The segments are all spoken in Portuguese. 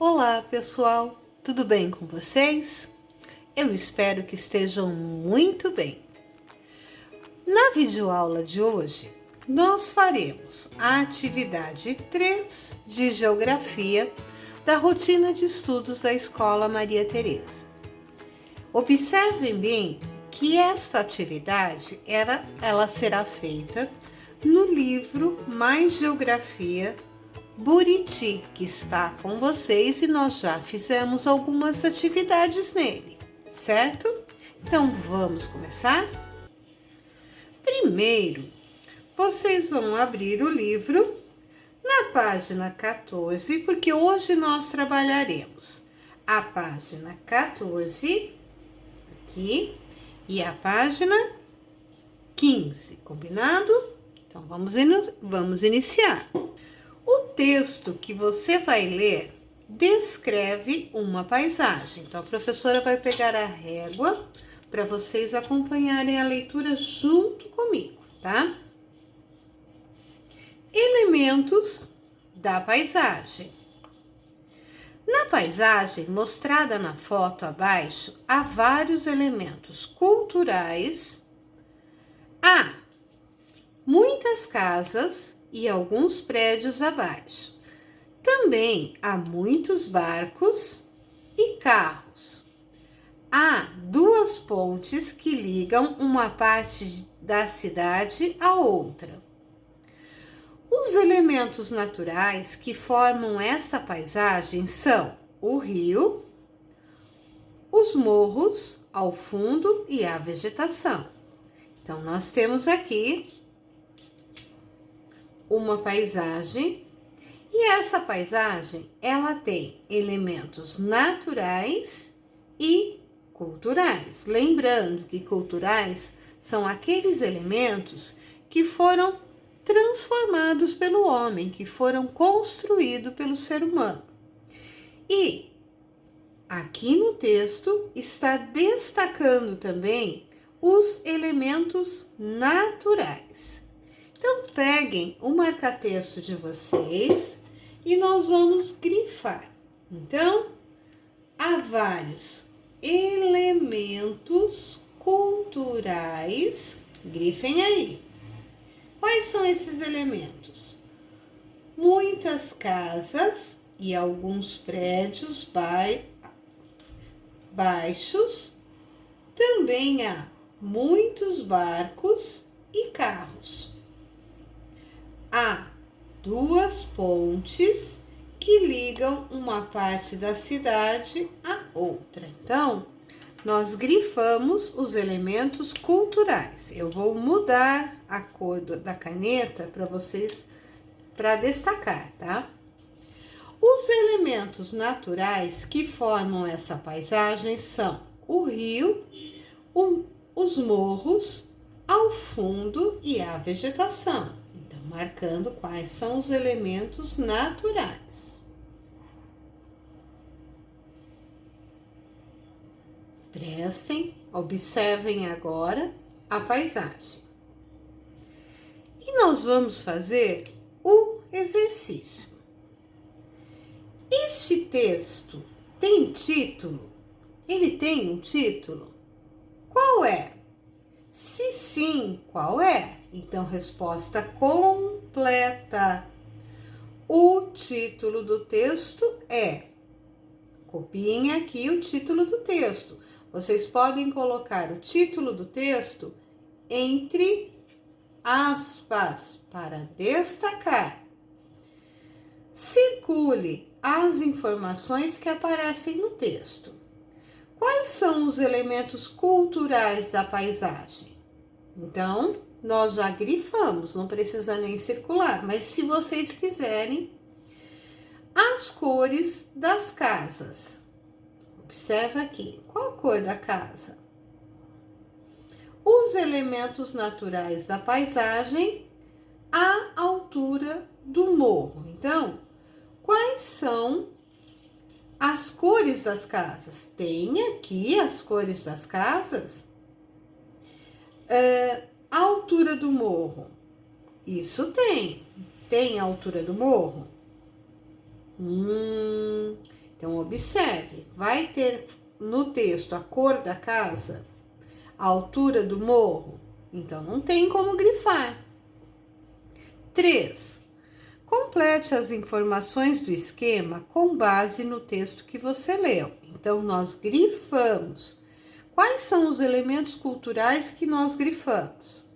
Olá, pessoal, tudo bem com vocês? Eu espero que estejam muito bem. Na videoaula de hoje, nós faremos a atividade 3 de Geografia da rotina de estudos da Escola Maria Tereza. Observem bem que esta atividade ela será feita no livro Mais Geografia Buriti, que está com vocês e nós já fizemos algumas atividades nele, certo? Então vamos começar? Primeiro, vocês vão abrir o livro na página 14, porque hoje nós trabalharemos a página 14 aqui e a página 15, combinado? Então vamos iniciar. O texto que você vai ler descreve uma paisagem. Então, a professora vai pegar a régua para vocês acompanharem a leitura junto comigo, tá? Elementos da paisagem. Na paisagem mostrada na foto abaixo, há vários elementos culturais. Há muitas casas e alguns prédios abaixo. Também há muitos barcos e carros. Há duas pontes que ligam uma parte da cidade à outra. Os elementos naturais que formam essa paisagem são o rio, os morros ao fundo e a vegetação. Então, nós temos aqui uma paisagem e essa paisagem ela tem elementos naturais e culturais. Lembrando que culturais são aqueles elementos que foram transformados pelo homem, que foram construídos pelo ser humano. E aqui no texto está destacando também os elementos naturais. Então, peguem o marca-texto de vocês e nós vamos grifar. Então, há vários elementos culturais. Grifem aí. Quais são esses elementos? Muitas casas e alguns prédios baixos. Também há muitos barcos e carros. Há duas pontes que ligam uma parte da cidade à outra. Então, nós grifamos os elementos culturais. Eu vou mudar a cor da caneta para vocês, para destacar, tá? Os elementos naturais que formam essa paisagem são o rio, os morros, ao fundo e a vegetação. Marcando quais são os elementos naturais. Prestem, observem agora a paisagem. E nós vamos fazer o exercício. Este texto tem título? Ele tem um título? Qual é? Se sim, qual é? Então, resposta completa. O título do texto é. Copiem aqui o título do texto. Vocês podem colocar o título do texto entre aspas para destacar. Circule as informações que aparecem no texto. Quais são os elementos culturais da paisagem? Então, nós já grifamos, não precisa nem circular, mas se vocês quiserem, as cores das casas. Observa aqui, qual a cor da casa? Os elementos naturais da paisagem, a altura do morro. Então, quais são as cores das casas? Tem aqui as cores das casas? A altura do morro. Isso tem. Tem a altura do morro? Então, observe, vai ter no texto a cor da casa, a altura do morro? Então, não tem como grifar. 3. Complete as informações do esquema com base no texto que você leu. Então, nós grifamos. Quais são os elementos culturais que nós grifamos?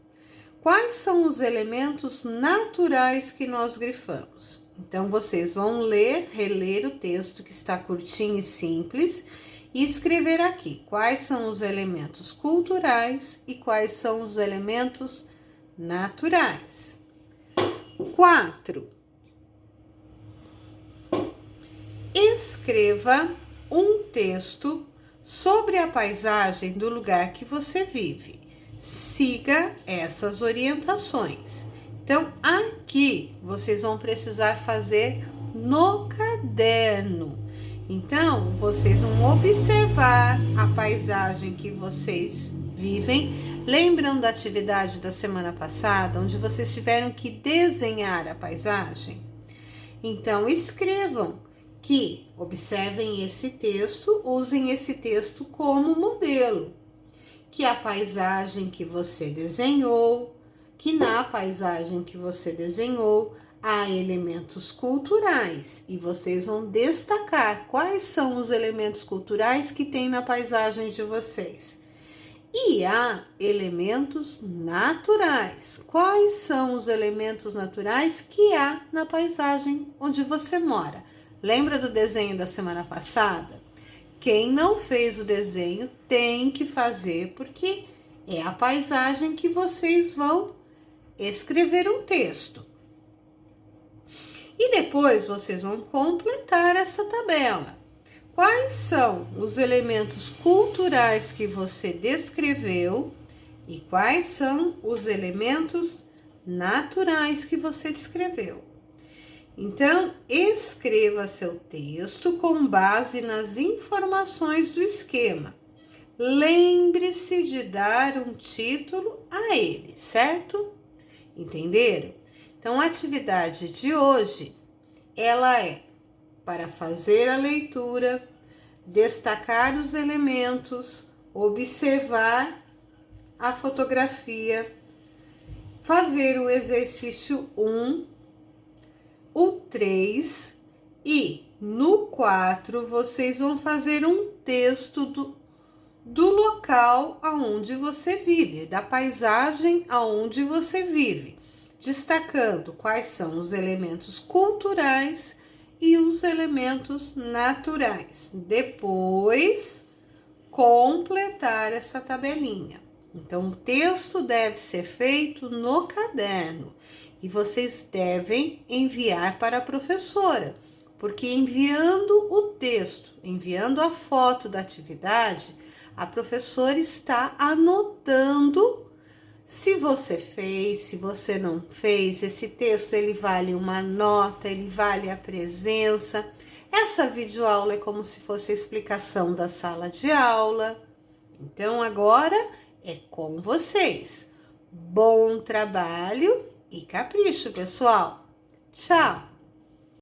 Quais são os elementos naturais que nós grifamos? Então, vocês vão reler o texto que está curtinho e simples e escrever aqui quais são os elementos culturais e quais são os elementos naturais. 4. Escreva um texto sobre a paisagem do lugar que você vive. Siga essas orientações. Então, aqui vocês vão precisar fazer no caderno. Então, vocês vão observar a paisagem que vocês vivem. Lembram da atividade da semana passada, onde vocês tiveram que desenhar a paisagem? Então, escrevam que observem esse texto, usem esse texto como modelo, que a paisagem que você desenhou, que na paisagem que você desenhou há elementos culturais e vocês vão destacar quais são os elementos culturais que tem na paisagem de vocês. E há elementos naturais. Quais são os elementos naturais que há na paisagem onde você mora? Lembra do desenho da semana passada? Quem não fez o desenho tem que fazer, porque é a paisagem que vocês vão escrever um texto. E depois vocês vão completar essa tabela. Quais são os elementos culturais que você descreveu e quais são os elementos naturais que você descreveu? Então, escreva seu texto com base nas informações do esquema. Lembre-se de dar um título a ele, certo? Entenderam? Então, a atividade de hoje, ela é para fazer a leitura, destacar os elementos, observar a fotografia, fazer o exercício 1, o 3 e no 4 vocês vão fazer um texto do local aonde você vive, da paisagem aonde você vive, destacando quais são os elementos culturais e os elementos naturais. Depois, completar essa tabelinha. Então, o texto deve ser feito no caderno e vocês devem enviar para a professora, porque enviando o texto, enviando a foto da atividade, a professora está anotando se você fez, se você não fez. Esse texto ele vale uma nota, ele vale a presença. Essa videoaula é como se fosse a explicação da sala de aula. Então agora é com vocês. Bom trabalho e capricho, pessoal. Tchau!